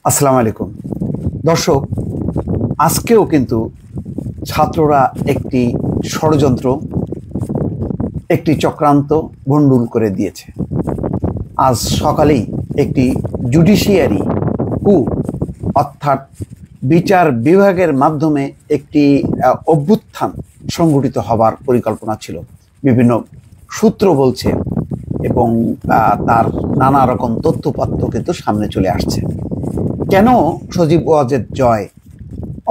আসসালামু আলাইকুম দর্শক, আজকেও কিন্তু ছাত্ররা একটি ষড়যন্ত্র, একটি চক্রান্ত ভণ্ডুল করে দিয়েছে। আজ সকালেই একটি জুডিশিয়ারি কু অর্থাৎ বিচার বিভাগের মাধ্যমে একটি অভ্যুত্থান সংগঠিত হবার পরিকল্পনা ছিল, বিভিন্ন সূত্র বলছে এবং তার নানা রকম তথ্যপাত্র কিন্তু সামনে চলে আসছে। কেন সজীব ওয়াজেদ জয়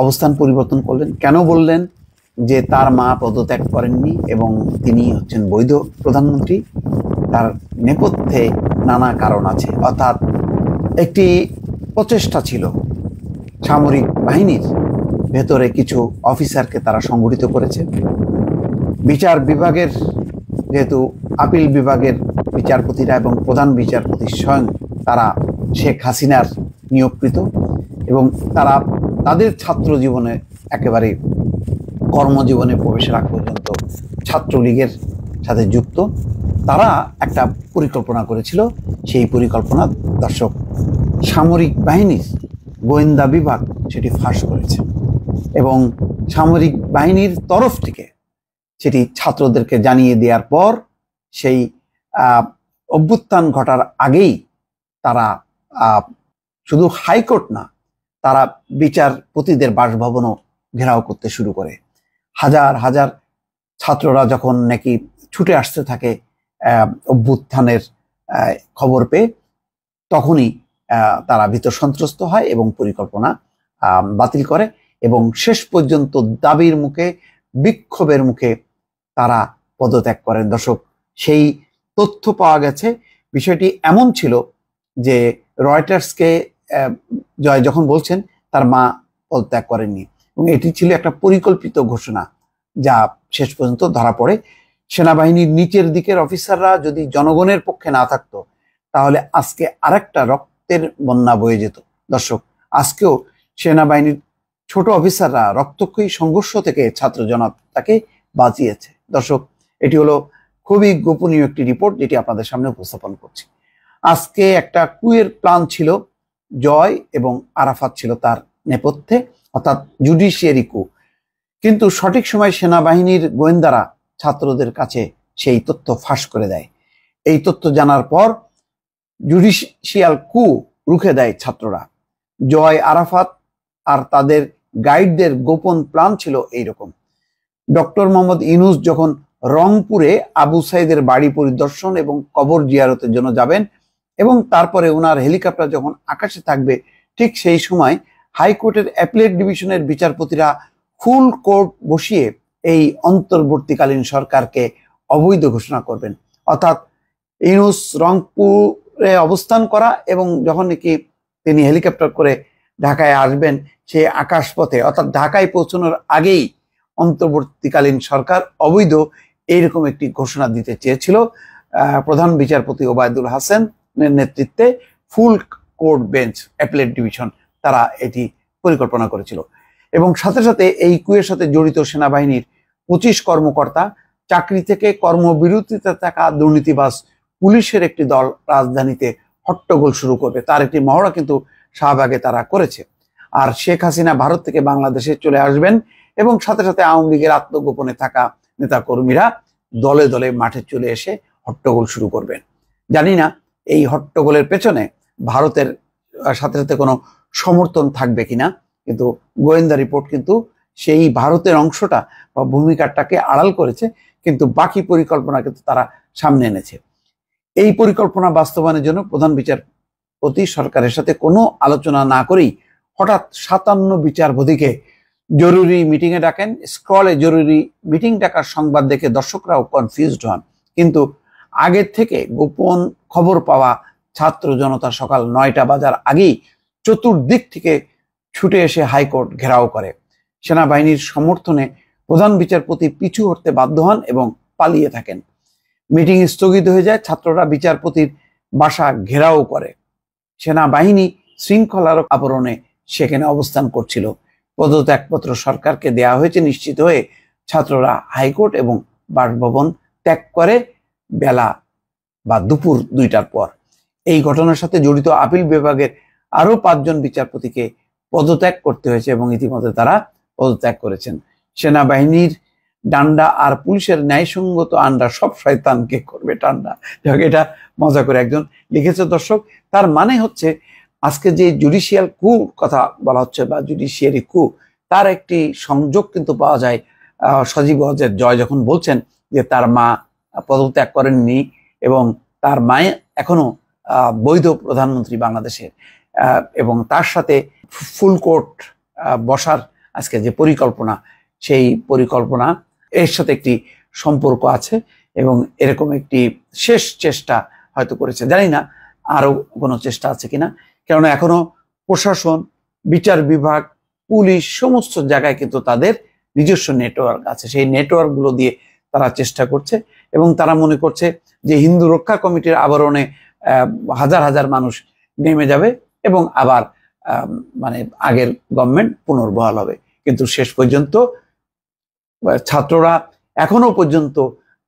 অবস্থান পরিবর্তন করলেন? কেন বললেন যে তার মা পদত্যাগ করেননি এবং তিনি হচ্ছেন বৈধ প্রধানমন্ত্রী? তার নেপথ্যে নানা কারণ আছে, অর্থাৎ একটি প্রচেষ্টা ছিল সামরিক বাহিনীর ভেতরে কিছু অফিসারকে তারা সংগঠিত করেছে। বিচার বিভাগের, যেহেতু আপিল বিভাগের বিচারপতিরা এবং প্রধান বিচারপতি স্বয়ং তারা শেখ হাসিনার নিয়োগকৃত এবং তারা তাদের ছাত্র জীবনে একেবারে কর্মজীবনে প্রবেশের আগ পর্যন্ত ছাত্রলীগের সাথে যুক্ত, তারা একটা পরিকল্পনা করেছিল। সেই পরিকল্পনা দর্শক সামরিক বাহিনীর গোয়েন্দা বিভাগ সেটি ফাঁস করেছে এবং সামরিক বাহিনীর তরফ থেকে সেটি ছাত্রদেরকে জানিয়ে দেওয়ার পর সেই অভ্যুত্থান ঘটার আগেই তারা শুধু হাইকোর্ট না, তারা বিচারপতিদের বাসভবনও ঘেরাও করতে শুরু করে। হাজার হাজার ছাত্ররা যখন নাকি ছুটে আসতে থাকে অভ্যুত্থানের খবর পেয়ে, তখনই তারা ভীত সন্ত্রস্ত হয় এবং পরিকল্পনা বাতিল করে এবং শেষ পর্যন্ত দাবির মুখে, বিক্ষোভের মুখে তারা পদত্যাগ করেন। দর্শক, সেই তথ্য পাওয়া গেছে। বিষয়টি এমন ছিল যে রয়টার্সকে জয় যখন বলছেন তার মা পদত্যাগ করেননি এবং এটি ছিল একটা পরিকল্পিত ঘোষণা, যা শেষ পর্যন্ত ধরা পড়ে। সেনাবাহিনীর নিচের দিকের অফিসাররা যদি জনগণের পক্ষে না থাকতো, তাহলে আজকে আরেকটা রক্তের বন্যা বয়ে যেত। দর্শক, আজকেও সেনাবাহিনীর ছোট অফিসাররা রক্তক্ষয়ী সংঘর্ষ থেকে ছাত্র জনতাকে বাঁচিয়েছে। দর্শক, এটি হলো খুবই গোপনীয় একটি রিপোর্ট, যেটি আপনাদের সামনে উপস্থাপন করছি। আজকে একটা কুয়ের প্ল্যান ছিল, জয় এবং আরাফাত ছিল তার নেপথ্যে, অর্থাৎ জুডিশিয়ারি কু। কিন্তু সঠিক সময় সেনাবাহিনীর গোয়েন্দারা ছাত্রদের কাছে সেই তথ্য ফাঁস করে দেয়। এই তথ্য জানার পর জুডিশিয়াল কু রুখে দেয় ছাত্ররা। জয়, আরাফাত আর তাদের গাইডদের গোপন প্ল্যান ছিল এইরকম: ডক্টর মোহাম্মদ ইউনূস যখন রংপুরে আবু সাইদের বাড়ি পরিদর্শন এবং কবর জিয়ারতের জন্য যাবেন এবং তারপরে ওনার হেলিকপ্টার যখন আকাশে থাকবে, ঠিক সেই সময় হাইকোর্টের অ্যাপিলেট ডিভিশনের বিচারপতিরা ফুল কোর্ট বসিয়ে এই অন্তর্বর্তীকালীন সরকারকে অবৈধ ঘোষণা করবেন। অর্থাৎ ইউনূস রংপুরে অবস্থান করা এবং যখন নাকি তিনি হেলিকপ্টার করে ঢাকায় আসবেন, সেই আকাশপথে অর্থাৎ ঢাকায় পৌঁছানোর আগেই অন্তর্বর্তীকালীন সরকার অবৈধ, এইরকম একটি ঘোষণা দিতে চেয়েছিল প্রধান বিচারপতি ওবায়দুল হাসানের নেতৃত্বে ফুল কোর্ট বেঞ্চ অ্যাপিলেট ডিভিশন। তারা এটি পরিকল্পনা করেছিল এবং সাথে সাথে এই কুয়ের সাথে জড়িত সেনাবাহিনীর 25 কর্মকর্তা, চাকরি থেকে কর্মবিরতিতে থাকা দুর্নীতিবাজ পুলিশের একটি দল রাজধানীতে হট্টগোল শুরু করবে। তার একটি মহড়া কিন্তু শাহবাগে তারা করেছে। আর শেখ হাসিনা ভারত থেকে বাংলাদেশে চলে আসবেন এবং সাথে সাথে আওয়ামী লীগের আত্মগোপনে থাকা নেতাকর্মীরা দলে দলে মাঠে চলে এসে হট্টগোল শুরু করবেন। জানি না এই হট্টগোলের পেছনে ভারতের সাথে সাথে কোনো সমর্থন থাকবে কিনা, কিন্তু গোয়েন্দা রিপোর্ট কিন্তু সেই ভারতের অংশটা বা ভূমিকাটাকে আড়াল করেছে, কিন্তু বাকি পরিকল্পনা কিন্তু তারা সামনে এনেছে। এই পরিকল্পনা বাস্তবায়নের জন্য প্রধান বিচারপতি সরকারের সাথে কোনো আলোচনা না করেই হঠাৎ 57 বিচারপতিকে জরুরি মিটিংয়ে ডাকেন। স্ক্রলে জরুরি মিটিং ডাকার সংবাদ দেখে দর্শকরাও কনফিউজড হন, কিন্তু আগের থেকে গোপন খবর পাওয়া ছাত্র জনতা সকাল 9টা বাজার আগেই চতুর্দিক থেকে ছুটে এসে হাইকোর্ট ঘেরাও করে। সেনাবাহিনীর সমর্থনে প্রধান বিচারপতি পিছু হটতে বাধ্য হন এবং পালিয়ে থাকেন। মিটিং স্থগিত হয়ে যায়, ছাত্ররা বিচারপতির বাসা ঘেরাও করে। সেনাবাহিনী শৃঙ্খলার আবরণে সেখানে অবস্থান করছিল। পদত্যাগপত্র সরকারকে দেয়া হয়েছে নিশ্চিত হয়ে ছাত্ররা হাইকোর্ট এবং বাসভবন ত্যাগ করে বেলা বা দুপুর 2টার পর। এই ঘটনার সাথে জড়িত আপিল বিভাগের আরো 5 জন বিচারপতিকে পদত্যাগ করতে হয়েছে এবং ইতিমধ্যে তারা পদত্যাগ করেছেন। সেনাবাহিনীর ডান্ডা আর পুলিশের ন্যায়সঙ্গত আন্ডা সব শয়তানকে করবে ঠান্ডা। এটা মজা করে একজন লিখেছে দর্শক। তার মানে হচ্ছে আজকে যে জুডিশিয়াল কু কথা বলা হচ্ছে বা জুডিশিয়ারি কু, তার একটি সংযোগ কিন্তু পাওয়া যায় সজীব ওয়াজেদ জয় যখন বলছেন যে তার মা পদত্যাগ করেননি এবং তার মায়ে এখনো বৈধ প্রধানমন্ত্রী বাংলাদেশের, এবং তার সাথে ফুল কোর্ট বসার আজকে যে পরিকল্পনা, সেই পরিকল্পনা এর সাথে একটি সম্পর্ক আছে এবং এরকম একটি শেষ চেষ্টা হয়তো করেছে। জানি না আরো কোনো চেষ্টা আছে কিনা, কেননা এখনো প্রশাসন, বিচার বিভাগ, পুলিশ সমস্ত জায়গায় কিন্তু তাদের নিজস্ব নেটওয়ার্ক আছে। সেই নেটওয়ার্ক গুলো দিয়ে তারা চেষ্টা করছে এবং তারা মনে করছে যে হিন্দু রক্ষা কমিটির আবরণে হাজার হাজার মানুষ নেমে যাবে এবং আবার মানে আগের গভর্নমেন্ট পুনর্বহাল হবে। কিন্তু শেষ পর্যন্ত ছাত্ররা এখনো পর্যন্ত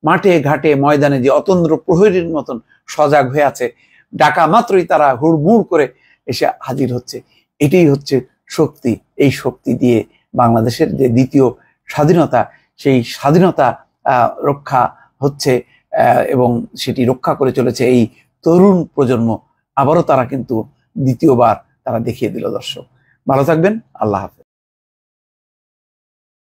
মাঠে ঘাটে ময়দানে যে অতন্দ্র প্রহরীর মতন সজাগ হয়ে আছে, ডাকা মাত্রই তারা হুড়মুড় করে এসে হাজির হচ্ছে। এটাই হচ্ছে শক্তি। এই শক্তি দিয়ে বাংলাদেশের যে দ্বিতীয় স্বাধীনতা, সেই স্বাধীনতা রক্ষা হচ্ছে এবং সেটি রক্ষা করে চলেছে এই তরুণ প্রজন্ম। আবারও তারা কিন্তু দ্বিতীয়বার তারা দেখিয়ে দিল। দর্শক ভালো থাকবেন, আল্লাহ হাফেজ।